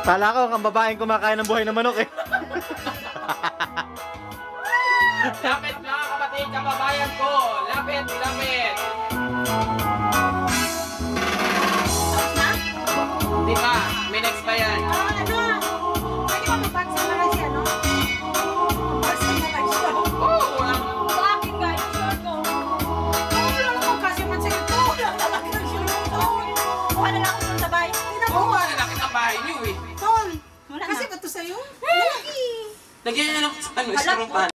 Kala ko ang babaeng kumakain ng buhay ng manok eh. Lapit mga kapatid, kababayan ko. Lapit, lapit. Di ba? May next pa yan. Ano? Pwede ba mag-vaccine na lang siya, no? Vaccine na lang siya. Oo, walang... Sa akin nga, yung short ko. Wala lang kasi man sa ito. Wala lang yung short ko. Wala lang ako sa sabay. Oo, wala na kitabahay niyo eh. Tol, kasi ba ito sa'yo? Lagi. Lagyan niyo ng ano, strong pan.